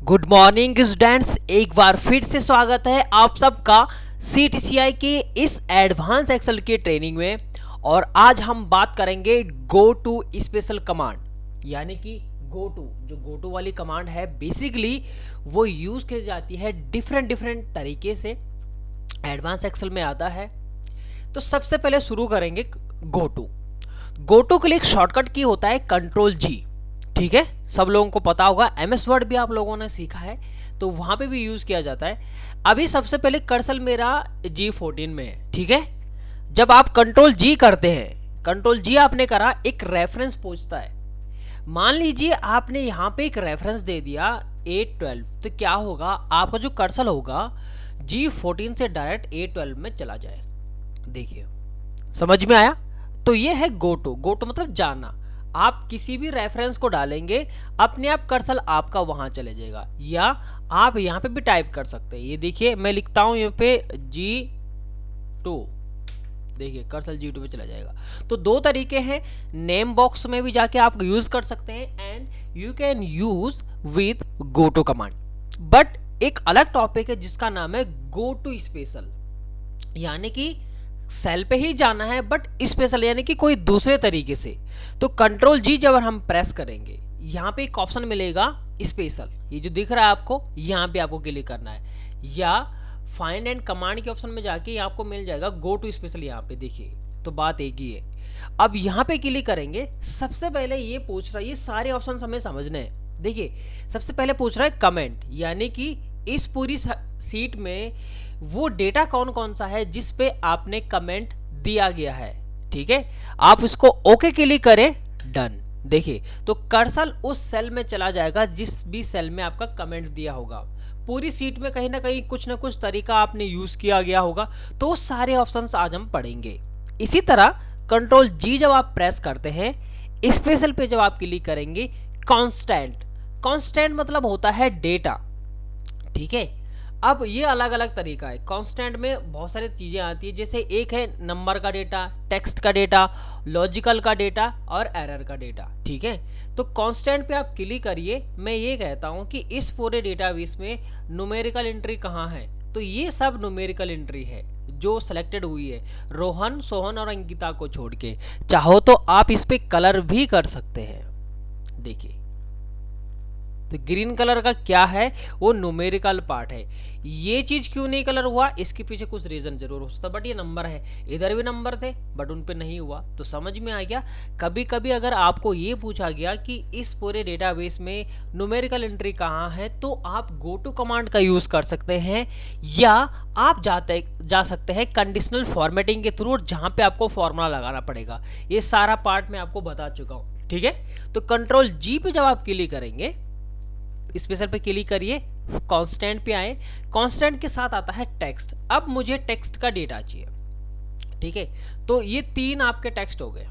Good morning students, एक बार फिर से स्वागत है आप सबका CTCI के इस एडवांस एक्सेल की ट्रेनिंग में। और आज हम बात करेंगे गो टू स्पेशल कमांड, यानी कि गो टू जो गो टू वाली कमांड है बेसिकली वो यूज़ की जाती है डिफरेंट तरीके से, एडवांस एक्सेल में आता है। तो सबसे पहले शुरू करेंगे गो टू के लिए एक शॉर्टकट की होता है Ctrl+G। ठीक है, सब लोगों को पता होगा, MS वर्ड भी आप लोगों ने सीखा है तो वहां पे भी यूज किया जाता है। अभी सबसे पहले कर्सर मेरा G14 में है। ठीक है, जब आप Ctrl+G करते हैं, Ctrl+G आपने करा, एक रेफरेंस पूछता है। मान लीजिए आपने यहाँ पे एक रेफरेंस दे दिया 812, तो क्या होगा, आपका जो कर्सर होगा G14 से डायरेक्ट 812 में चला जाए। देखिए, समझ में आया? तो ये है गो टू मतलब जाना। आप किसी भी रेफरेंस को डालेंगे, अपने आप कर्सर आपका वहां चले जाएगा, या आप यहाँ पे भी टाइप कर सकते हैं। ये देखिए, मैं लिखता हूं यहाँ पे G2, देखिए कर्सर G2 पे चला जाएगा। तो दो तरीके हैं, नेम बॉक्स में भी जाके आप यूज कर सकते हैं and you can use with go to command. But एक अलग टॉपिक है जिसका नाम है गो टू स्पेशल, यानी कि सेल पे ही जाना है बट स्पेशल, यानी कि कोई दूसरे तरीके से। तो Ctrl+G जब हम प्रेस करेंगे, यहाँ पे एक ऑप्शन मिलेगा स्पेशल, ये जो दिख रहा है आपको, यहाँ पे आपको क्लिक करना है, या फाइंड एंड कमांड के ऑप्शन में जाके आपको मिल जाएगा गो टू स्पेशल। यहाँ पे देखिए, तो बात एक ही है। अब यहाँ पे क्लिक करेंगे, सबसे पहले ये पूछ रहा है, ये सारे ऑप्शन हमें समझने हैं। देखिए, सबसे पहले पूछ रहा है कमेंट, यानी कि इस पूरी सीट में वो डेटा कौन कौन सा है जिस पे आपने कमेंट दिया गया है। ठीक है, आप इसको ओके क्लिक करें, डन। देखिए, तो कर्सर उस सेल में चला जाएगा जिस भी सेल में आपका कमेंट दिया होगा। पूरी सीट में कहीं ना कहीं कुछ ना कुछ तरीका आपने यूज किया गया होगा, तो वो सारे ऑप्शंस आज हम पढ़ेंगे। इसी तरह Ctrl+G जब आप प्रेस करते हैं, स्पेशल पे जब आप क्लिक करेंगे, कांस्टेंट मतलब होता है डेटा। ठीक है, अब ये अलग अलग तरीका है। कांस्टेंट में बहुत सारी चीजें आती है, जैसे एक है नंबर का डेटा, टेक्स्ट का डेटा, लॉजिकल का डेटा और एरर का डेटा। ठीक है, तो कांस्टेंट पे आप क्लिक करिए। मैं ये कहता हूँ कि इस पूरे डेटाबेस में न्यूमेरिकल एंट्री कहाँ है, तो ये सब न्यूमेरिकल एंट्री है जो सिलेक्टेड हुई है, रोहन, सोहन और अंकिता को छोड़ के। चाहो तो आप इस पे कलर भी कर सकते हैं। देखिए, तो ग्रीन कलर का क्या है, वो न्यूमेरिकल पार्ट है। ये चीज क्यों नहीं कलर हुआ, इसके पीछे कुछ रीजन जरूर हो सकता, बट ये नंबर है, इधर भी नंबर थे बट उन पे नहीं हुआ। तो समझ में आ गया। कभी कभी अगर आपको ये पूछा गया कि इस पूरे डेटाबेस में न्यूमेरिकल एंट्री कहाँ है, तो आप गो टू कमांड का यूज कर सकते हैं, या आप जा सकते हैं कंडीशनल फॉर्मेटिंग के थ्रू, जहां पे आपको फॉर्मूला लगाना पड़ेगा। ये सारा पार्ट मैं आपको बता चुका हूं। ठीक है, तो Ctrl+G पे जब आप क्लिक करेंगे, स्पेशल पे क्लिक करिए, कांस्टेंट पे आए, कांस्टेंट के साथ आता है टेक्स्ट। अब मुझे टेक्स्ट का डेटा चाहिए। ठीक है, तो ये तीन आपके टेक्स्ट हो गए।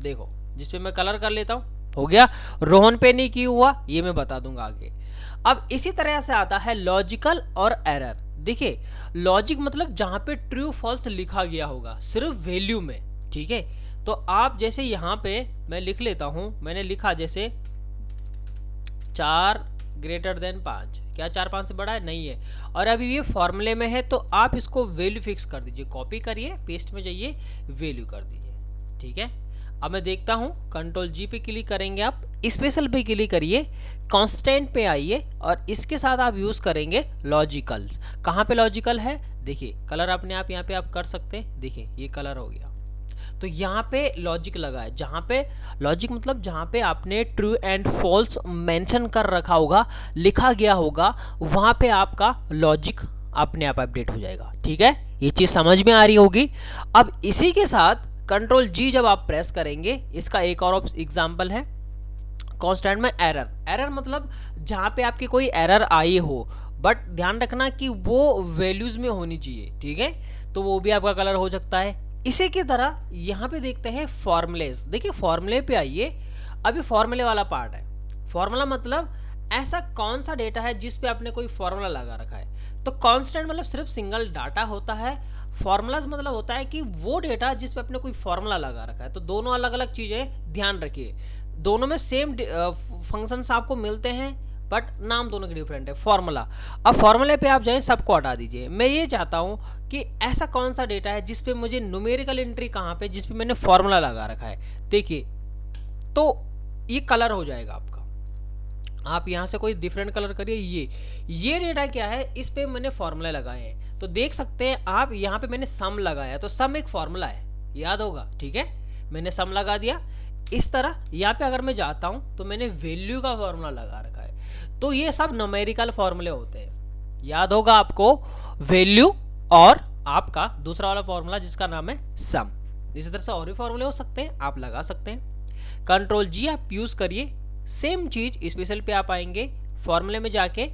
देखो, जिसपे मैं कलर कर लेता हूं, हो गया। रोहन पे नहीं क्यों हुआ, ये मैं बता दूंगा आगे। अब इसी तरह से आता है लॉजिकल और एरर। देखिए, लॉजिक मतलब जहां पे ट्रू फॉल्स लिखा गया होगा, सिर्फ वैल्यू में। ठीक है, तो आप जैसे यहां पे मैं लिख लेता हूं, मैंने लिखा जैसे 4 ग्रेटर देन 5, क्या 4 5 से बड़ा है, नहीं है, और अभी ये फॉर्मूले में है, तो आप इसको वैल्यू फिक्स कर दीजिए, कॉपी करिए, पेस्ट में जाइए, वैल्यू कर दीजिए। ठीक है, अब मैं देखता हूँ, Ctrl+G पे क्लिक करेंगे, आप स्पेशल पे क्लिक करिए, कांस्टेंट पे आइए, और इसके साथ आप यूज करेंगे लॉजिकल्स। कहाँ पे लॉजिकल है, देखिए कलर अपने आप यहाँ पे आप कर सकते हैं। देखिए, ये कलर हो गया, तो यहाँ पे लॉजिक लगा है, जहाँ पे लॉजिक मतलब जहाँ पे आपने ट्रू एंड फॉल्स मेंशन कर रखा होगा, लिखा गया होगा, वहाँ पे आपका लॉजिक अपने आप अपडेट हो जाएगा। ठीक है, ये चीज़ समझ में आ रही होगी। अब इसी के साथ Ctrl+G जब आप प्रेस करेंगे, इसका एक और एग्जाम्पल है कांस्टेंट में एरर मतलब जहाँ पे आपकी कोई एरर आई हो, बट ध्यान रखना कि वो वैल्यूज में होनी चाहिए। ठीक है, तो वो भी आपका कलर हो सकता है। इसी की तरह यहाँ पे देखते हैं फॉर्मूलेस। देखिए, फॉर्मूले पे आइए, अभी फॉर्मूले वाला पार्ट है। फॉर्मूला मतलब ऐसा कौन सा डेटा है जिस पे आपने कोई फॉर्मूला लगा रखा है। तो कांस्टेंट मतलब सिर्फ सिंगल डाटा होता है, फॉर्मूलाज मतलब होता है कि वो डेटा जिस पे आपने कोई फॉर्मूला लगा रखा है। तो दोनों अलग अलग चीजें ध्यान रखिए, दोनों में सेम फंक्शंस आपको मिलते हैं, बट नाम दोनों के डिफरेंट है। फॉर्मूला, अब फॉर्मूले पे आप जाएं, सबको हटा दीजिए। मैं ये चाहता हूँ कि ऐसा कौन सा डेटा है जिसपे मुझे न्यूमेरिकल एंट्री कहाँ पे, जिसपे मैंने फॉर्मूला लगा रखा है। देखिए, तो ये कलर हो जाएगा आपका। आप यहाँ से कोई डिफरेंट कलर करिए। ये डेटा क्या है, इस पे मैंने फॉर्मूला लगाए हैं। तो देख सकते हैं आप, यहाँ पे मैंने सम लगाया है, तो सम एक फॉर्मूला है, याद होगा, ठीक है। मैंने सम लगा दिया। इस तरह यहाँ पे अगर मैं जाता हूँ तो मैंने वैल्यू का फॉर्मूला लगा रखा है। तो ये सब न्यूमेरिकल फॉर्मूले होते हैं, याद होगा आपको, वैल्यू और आपका दूसरा वाला फॉर्मूला जिसका नाम है सम। इसी तरह से और भी फॉर्मूले हो सकते हैं, आप लगा सकते हैं। कंट्रोल जी आप यूज करिए। सेम चीज स्पेशल पे आप आएंगे, फॉर्मूले में जाके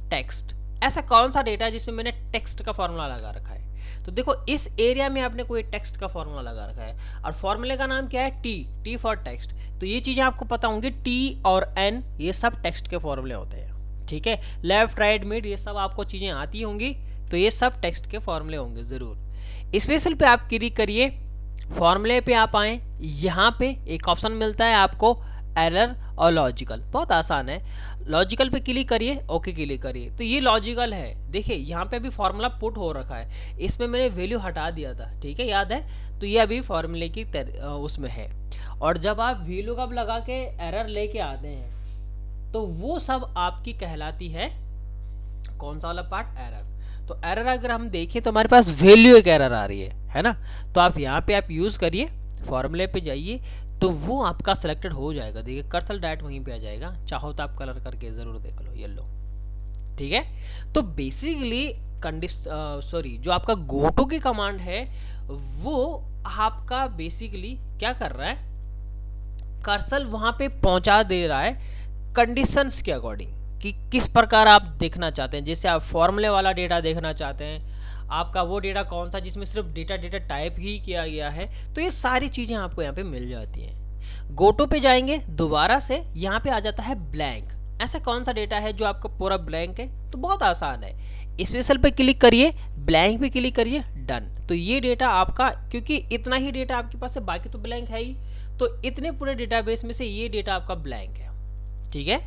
टेक्स्ट। ऐसा कौन सा डेटा है जिसमें मैंने टेक्स्ट का फॉर्मूला लगा रखा है। तो देखो, इस एरिया में आपने कोई टेक्स्ट का फॉर्मूला लगा रखा है, और फॉर्मूले का नाम क्या है, टी फॉर टेक्स्ट। तो ये चीजें आपको पता होंगी, टी और एन ये सब टेक्स्ट के फॉर्मूले होते हैं, ठीक है। लेफ्ट राइट मिड ये सब आपको चीजें आती होंगी, तो ये सब टेक्स्ट के फॉर्मूले होंगे जरूर। स्पेशल पे आप क्लिक करिए, फॉर्मूले पे आप आए, यहाँ पे एक ऑप्शन मिलता है आपको एरर और लॉजिकल, बहुत आसान है। लॉजिकल पे क्लिक करिए, ओके क्लिक करिए। तो ये लॉजिकल है, देखिए यहाँ पे अभी फॉर्मूला पुट हो रखा है, इसमें मैंने वैल्यू हटा दिया था, ठीक है, याद है। तो ये अभी फॉर्मूले की उसमें है। और जब आप वैल्यू कब लगा के एरर लेके आते हैं, तो वो सब आपकी कहलाती है कौन सा वाला पार्ट, एरर। तो एरर अगर हम देखें तो हमारे पास वैल्यू एक एरर आ रही है ना। तो आप यहाँ पे आप यूज करिए, फॉर्मूले पे जाइए, तो वो आपका सिलेक्टेड हो जाएगा। देखिए कर्सर डायरेक्ट वहीं पे आ जाएगा, चाहो तो आप कलर करके जरूर देख लो, येलो, ठीक है। तो बेसिकली जो आपका गोटो की कमांड है वो आपका बेसिकली क्या कर रहा है, कर्सर वहां पे पहुंचा दे रहा है कंडीशंस के अकॉर्डिंग, कि किस प्रकार आप देखना चाहते हैं। जैसे आप फॉर्मूले वाला डेटा देखना चाहते हैं, आपका वो डेटा कौन सा जिसमें सिर्फ डेटा टाइप ही किया गया है, तो ये सारी चीज़ें आपको यहाँ पे मिल जाती हैं। गोटो पे जाएंगे, दोबारा से यहाँ पे आ जाता है ब्लैंक। ऐसा कौन सा डेटा है जो आपका पूरा ब्लैंक है, तो बहुत आसान है, स्पेशल पे क्लिक करिए, ब्लैंक पे क्लिक करिए, डन। तो ये डेटा आपका, क्योंकि इतना ही डेटा आपके पास है, बाकी तो ब्लैंक है ही, तो इतने पूरे डेटाबेस में से ये डेटा आपका ब्लैंक है, ठीक है।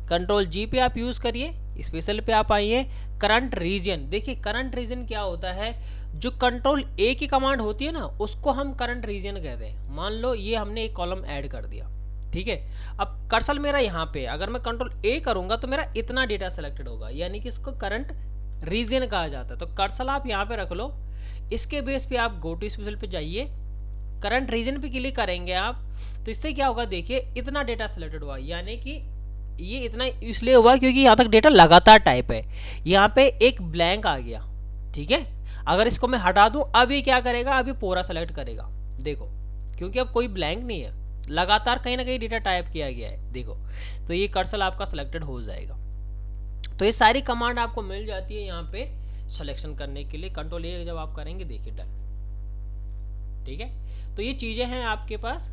कंट्रोल जी पे आप यूज करिए, स्पेशल पे आप आइए, करंट रीजन। देखिए करंट रीजन क्या होता है, जो कंट्रोल ए की कमांड होती है ना, उसको हम करंट रीजन कहते हैं। मान लो ये हमने एक कॉलम ऐड कर दिया, ठीक है। अब कर्सर मेरा यहाँ पे, अगर मैं कंट्रोल ए करूंगा तो मेरा इतना डेटा सेलेक्टेड होगा, यानी कि इसको करंट रीजन कहा जाता है। तो कर्सर आप यहाँ पे रख लो, इसके बेस पे आप गो टू स्पेशल पे जाइए, करंट रीजन पे क्लिक करेंगे आप, तो इससे क्या होगा, देखिए इतना डेटा सेलेक्टेड हुआ, यानी कि ये इतना इसलिए हुआ क्योंकि यहाँ तक डेटा लगातार टाइप है, यहाँ पे एक ब्लैंक आ गया, ठीक है। अगर इसको मैं हटा दूं, अभी क्या करेगा, अभी पूरा सेलेक्ट करेगा, देखो, क्योंकि अब कोई ब्लैंक नहीं है, लगातार कहीं ना कहीं डेटा टाइप किया गया है, देखो। तो ये कर्सर आपका सिलेक्टेड हो जाएगा। तो ये सारी कमांड आपको मिल जाती है यहाँ पे सिलेक्शन करने के लिए। कंट्रोल ए जब आप करेंगे, देखिए डन, ठीक है। तो ये चीजें हैं आपके पास,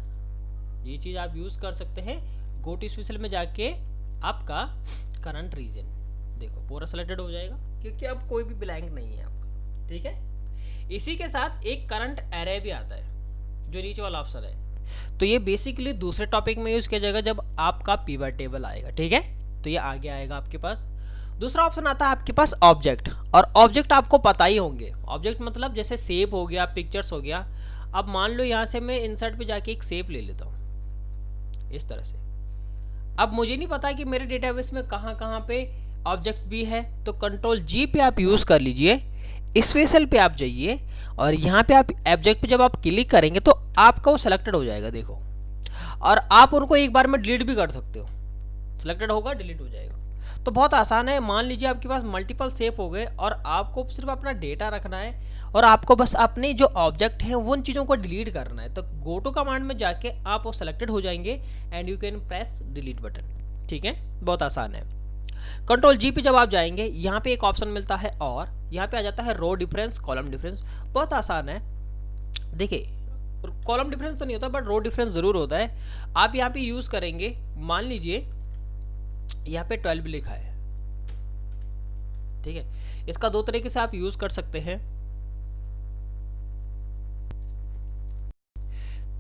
ये चीज आप यूज कर सकते हैं। गो टू स्पेशल में जाके आपका करंट रीजन, देखो पूरा सेलेक्टेड हो जाएगा, क्योंकि अब कोई भी ब्लैंक नहीं है आपका, ठीक है। इसी के साथ एक करंट एरे भी आता है, जो नीचे वाला ऑप्शन है। तो ये बेसिकली दूसरे टॉपिक में यूज किया जाएगा जब आपका पिवट टेबल आएगा, ठीक है। तो ये आगे आएगा आपके पास। दूसरा ऑप्शन आता है आपके पास ऑब्जेक्ट, और ऑब्जेक्ट आपको पता ही होंगे। ऑब्जेक्ट मतलब जैसे शेप हो गया, पिक्चर्स हो गया। अब मान लो यहाँ से मैं इंसर्ट पे जाके एक शेप ले लेता हूँ इस तरह से। अब मुझे नहीं पता कि मेरे डेटाबेस में कहाँ कहाँ पे ऑब्जेक्ट भी है, तो कंट्रोल जी पे आप यूज कर लीजिए, स्पेशल पे आप जाइए, और यहाँ पे आप ऑब्जेक्ट पे जब आप क्लिक करेंगे तो आपका वो सिलेक्टेड हो जाएगा, देखो। और आप उनको एक बार में डिलीट भी कर सकते हो, सिलेक्टेड होगा डिलीट हो जाएगा। तो बहुत आसान है। मान लीजिए आपके पास मल्टीपल शेप हो गए और आपको सिर्फ अपना डेटा रखना है, और आपको बस अपने जो ऑब्जेक्ट हैं उन चीज़ों को डिलीट करना है। तो गो टू कमांड में जाके आप वो सेलेक्टेड हो जाएंगे and you can press delete button, ठीक है, बहुत आसान है। कंट्रोल जी पे जब आप जाएंगे, यहाँ पे एक ऑप्शन मिलता है, और यहाँ पे आ जाता है रो डिफरेंस, कॉलम डिफरेंस। बहुत आसान है, देखिए कॉलम डिफरेंस तो नहीं होता, बट रो डिफरेंस जरूर होता है। आप यहाँ पे यूज करेंगे, मान लीजिए यहाँ पे 12 लिखा है, ठीक है। इसका दो तरीके से आप यूज कर सकते हैं।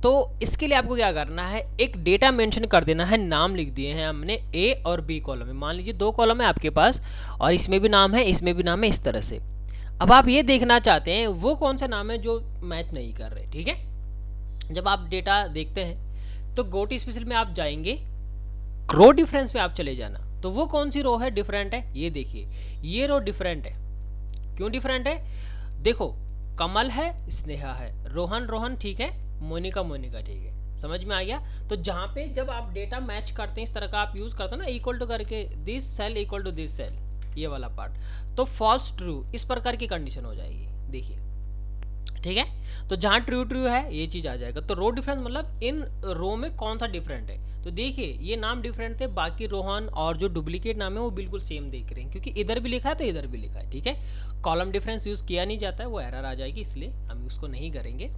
तो इसके लिए आपको क्या करना है, एक डेटा मेंशन कर देना है, नाम लिख दिए हैं हमने ए और बी कॉलम में। मान लीजिए 2 कॉलम है आपके पास और इसमें भी नाम है, इसमें भी नाम है, इस तरह से। अब आप ये देखना चाहते हैं वो कौन सा नाम है जो मैच नहीं कर रहे, ठीक है। जब आप डेटा देखते हैं तो गो टू स्पेशल में आप जाएंगे, रो डिफरेंस में आप चले जाना। तो वो कौन सी रो है डिफरेंट है, ये देखिए ये रो डिफरेंट है। क्यों डिफरेंट है, देखो कमल है, स्नेहा है, रोहन रोहन, ठीक है, मोनिका मोनिका, ठीक है, समझ में आ गया। तो जहाँ पे जब आप डेटा मैच करते हैं, इस तरह का आप यूज करते हैं ना, इक्वल टू करके this cell equal to this cell, ये वाला पार्ट, तो फॉल्स ट्रू इस प्रकार की कंडीशन हो जाएगी, देखिए, ठीक है। तो जहाँ ट्रू ट्रू है ये चीज आ जाएगा। तो रो डिफरेंस मतलब इन रो में कौन सा डिफरेंट है। तो देखिए ये नाम डिफरेंट थे, बाकी रोहन और जो डुप्लीकेट नाम है वो बिल्कुल सेम देख रहे हैं, क्योंकि इधर भी लिखा है तो इधर भी लिखा है, ठीक है। कॉलम डिफरेंस यूज किया नहीं जाता है, वो एरर आ जाएगी, इसलिए हम उसको नहीं करेंगे।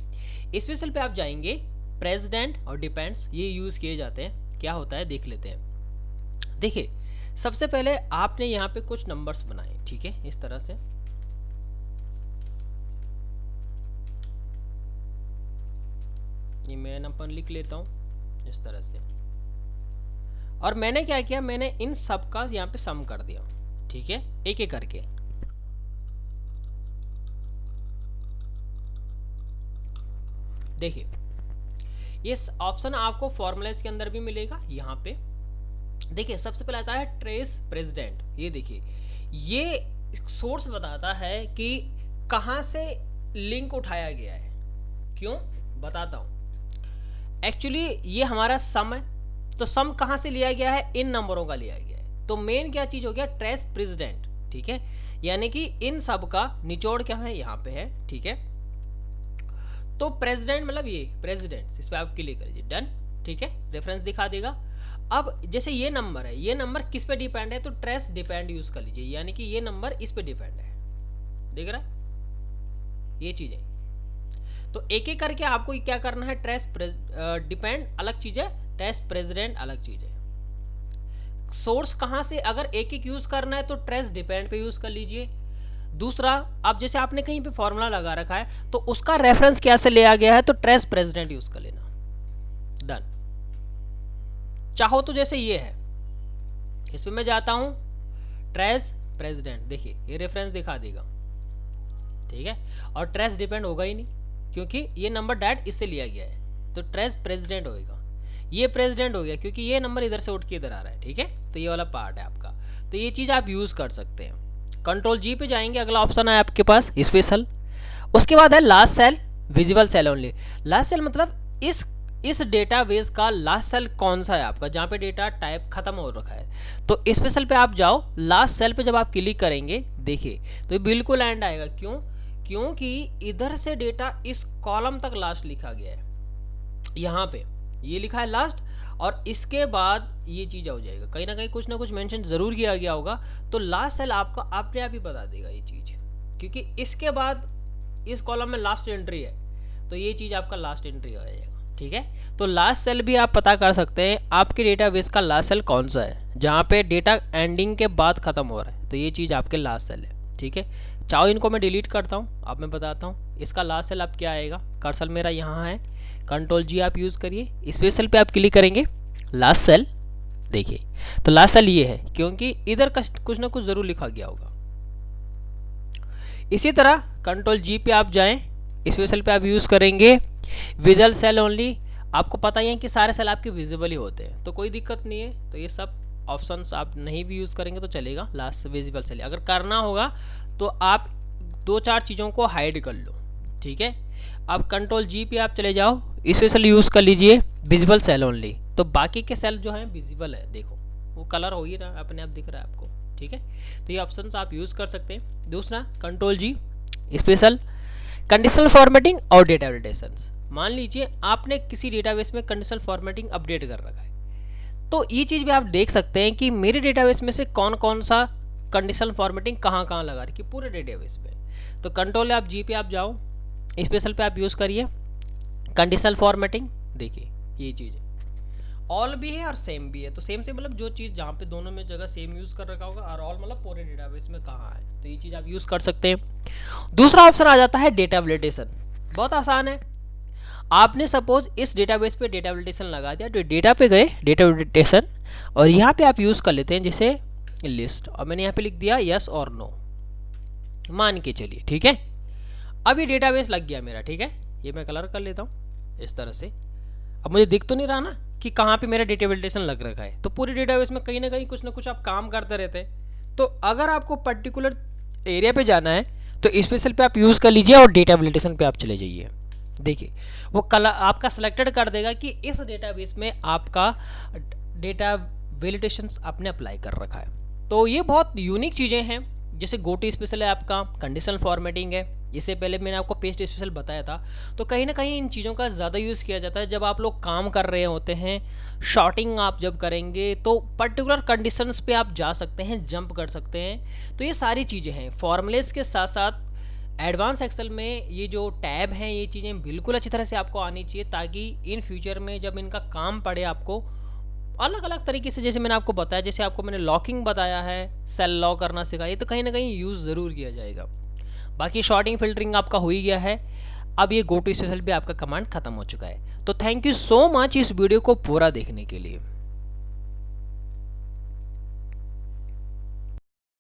स्पेशल पे आप जाएंगे, प्रेसिडेंट और डिपेंड्स ये यूज किए जाते हैं। क्या होता है देख लेते हैं। देखिए सबसे पहले आपने यहाँ पे कुछ नंबर्स बनाए, ठीक है, इस तरह से। ये मैं नंबर लिख लेता हूँ इस तरह से, और मैंने क्या किया, मैंने इन सब का यहाँ पे सम कर दिया, ठीक है, एक एक करके। देखिए ये ऑप्शन आपको फॉर्मूलाज के अंदर भी मिलेगा। यहाँ पे देखिए सबसे पहले आता है ट्रेस प्रेसिडेंट। ये देखिए ये सोर्स बताता है कि कहाँ से लिंक उठाया गया है। क्यों बताता हूँ। एक्चुअली ये हमारा सम है, तो सम कहाँ से लिया गया है, इन नंबरों का लिया गया है। तो मेन क्या चीज हो गया, ट्रेस प्रेसिडेंट, ठीक है, यानी कि इन सब का निचोड़ क्या है यहाँ पे है, ठीक है। तो प्रेसिडेंट मतलब ये प्रेसिडेंट, इस पर आप क्लिक करिए, डन, ठीक है, रेफरेंस दिखा देगा। अब जैसे ये नंबर है, ये नंबर किस पे डिपेंड है, तो ट्रेस डिपेंड यूज कर लीजिए, यानी कि ये नंबर इस पे डिपेंड है, देख रहा है ये चीज है। तो एक एक करके आपको क्या करना है, ट्रेस डिपेंड अलग चीज है, ट्रेस प्रेसिडेंट अलग चीज है। सोर्स कहां से अगर एक एक यूज करना है तो ट्रेस डिपेंड पे यूज कर लीजिए। दूसरा, अब जैसे आपने कहीं पे फॉर्मूला लगा रखा है तो उसका रेफरेंस क्या से लिया गया है, तो ट्रेस प्रेसिडेंट यूज कर लेना, डन। चाहो तो जैसे ये है, इसमें मैं जाता हूं ट्रेस प्रेसिडेंट, देखिए ये रेफरेंस दिखा देगा, ठीक है, और ट्रेस डिपेंड होगा ही नहीं क्योंकि ये नंबर डायरेक्ट इससे लिया गया है, तो ट्रेस प्रेसिडेंट होएगा। ये प्रेसिडेंट हो गया क्योंकि ये नंबर इधर से उठ के इधर आ रहा है, ठीक है, तो ये वाला पार्ट है आपका। तो ये चीज आप यूज कर सकते हैं। कंट्रोल जी पे जाएंगे, अगला ऑप्शन है आपके पास स्पेशल, उसके बाद है last cell, visible cell only. Last cell मतलब इस डेटाबेस का लास्ट सेल कौन सा है आपका, जहाँ पे डेटा टाइप खत्म हो रखा है। तो स्पेशल पे आप जाओ, लास्ट सेल पे जब आप क्लिक करेंगे, देखिए तो ये बिल्कुल एंड आएगा। क्यों, क्योंकि इधर से डेटा इस कॉलम तक लास्ट लिखा गया है, यहाँ पे ये लिखा है लास्ट, और इसके बाद ये चीज हो जाएगा, कहीं ना कहीं कुछ ना कुछ मेंशन जरूर किया गया होगा। तो लास्ट सेल आपका अपने आप ही बता देगा ये चीज, क्योंकि इसके बाद इस कॉलम में लास्ट एंट्री है, तो ये चीज आपका लास्ट एंट्री हो जाएगा, ठीक है। तो लास्ट सेल भी आप पता कर सकते हैं आपके डेटाबेस का लास्ट सेल कौन सा है, जहाँ पे डेटा एंडिंग के बाद खत्म हो रहा है, तो ये चीज आपके लास्ट सेल है, ठीक है। चाहो इनको मैं डिलीट करता हूँ, अब मैं बताता हूँ इसका लास्ट सेल अब क्या आएगा। कर्सर मेरा यहाँ है, कंट्रोल जी आप यूज करिए, स्पेशल पे आप क्लिक करेंगे, लास्ट सेल, देखिए तो लास्ट सेल ये है क्योंकि इधर कुछ ना कुछ जरूर लिखा गया होगा। इसी तरह कंट्रोल जी पे आप जाएं, स्पेशल पे आप यूज करेंगे विजुअल सेल ओनली। आपको पता ही है कि सारे सेल आपके विजिबल ही होते हैं, तो कोई दिक्कत नहीं है। तो ये सब ऑप्शंस आप नहीं भी यूज करेंगे तो चलेगा, लास्ट विजिबल सेल। अगर करना होगा तो आप 2-4 चीज़ों को हाइड कर लो, ठीक है। अब कंट्रोल जी पे आप चले जाओ, स्पेशल यूज कर लीजिए विजिबल सेल ओनली, तो बाकी के सेल जो हैं विजिबल है, देखो वो कलर हो ही रहा है, अपने आप दिख रहा है आपको, ठीक है। तो ये ऑप्शन आप यूज कर सकते हैं। दूसरा कंट्रोल जी स्पेशल कंडीशनल फॉर्मेटिंग और डेटा वैलिडेशन। मान लीजिए आपने किसी डेटाबेस में कंडीशनल फॉर्मेटिंग अपडेट कर रखा है, तो ये चीज़ भी आप देख सकते हैं कि मेरे डेटाबेस में से कौन कौन सा कंडीशनल फॉर्मेटिंग कहाँ कहाँ लगा रखी पूरे डेटाबेस में। तो कंट्रोल आप जी पे आप जाओ, स्पेशल पे आप यूज़ करिए कंडीशनल फॉर्मेटिंग, देखिए ये चीज़ है, ऑल भी है और सेम भी है। तो सेम से मतलब जो चीज़ जहाँ पे दोनों में जगह सेम यूज़ कर रखा होगा, और ऑल मतलब पूरे डेटाबेस में कहाँ है, तो ये चीज़ आप यूज़ कर सकते हैं। दूसरा ऑप्शन आ जाता है डेटा वैलिडेशन, बहुत आसान है। आपने सपोज इस डेटाबेस पे डेटा वैलिडेशन लगा दिया, तो डेटा पे गए डेटा वैलिडेशन, और यहाँ पे आप यूज़ कर लेते हैं जैसे लिस्ट, और मैंने यहाँ पे लिख दिया यस और नो, मान के चलिए, ठीक है। अब ये डेटाबेस लग गया मेरा, ठीक है। ये मैं कलर कर लेता हूँ इस तरह से। अब मुझे दिख तो नहीं रहा ना कि कहाँ पे मेरा डेटा वैलिडेशन लग रखा है, तो पूरी डेटाबेस में कहीं ना कहीं कुछ ना कुछ आप काम करते रहते हैं। तो अगर आपको पर्टिकुलर एरिया पे जाना है तो स्पेशल पे आप यूज़ कर लीजिए और डेटा वैलिडेशन पे आप चले जाइए। देखिए वो कलर आपका सिलेक्टेड कर देगा कि इस डेटाबेस में आपका डेटा वैलिडेशन आपने अप्लाई कर रखा है। तो ये बहुत यूनिक चीज़ें हैं। जैसे गो टू स्पेशल है, आपका कंडीशनल फॉर्मेटिंग है, इससे पहले मैंने आपको पेस्ट स्पेशल बताया था। तो कहीं ना कहीं इन चीज़ों का ज़्यादा यूज़ किया जाता है जब आप लोग काम कर रहे होते हैं। शॉर्टिंग आप जब करेंगे तो पर्टिकुलर कंडीशंस पे आप जा सकते हैं, जंप कर सकते हैं। तो ये सारी चीज़ें हैं। फॉर्मूलेस के साथ साथ एडवांस एक्सेल में ये जो टैब हैं, ये चीज़ें बिल्कुल अच्छी तरह से आपको आनी चाहिए, ताकि इन फ्यूचर में जब इनका काम पड़े आपको अलग अलग तरीके से, जैसे मैंने आपको बताया, जैसे आपको मैंने लॉकिंग बताया है, सेल लॉक करना सिखाया, तो कहीं ना कहीं यूज़ ज़रूर किया जाएगा। बाकी शॉर्टिंग फिल्टरिंग आपका हो ही गया है। अब ये गो टू स्पेशल भी आपका कमांड खत्म हो चुका है। तो थैंक यू सो मच इस वीडियो को पूरा देखने के लिए।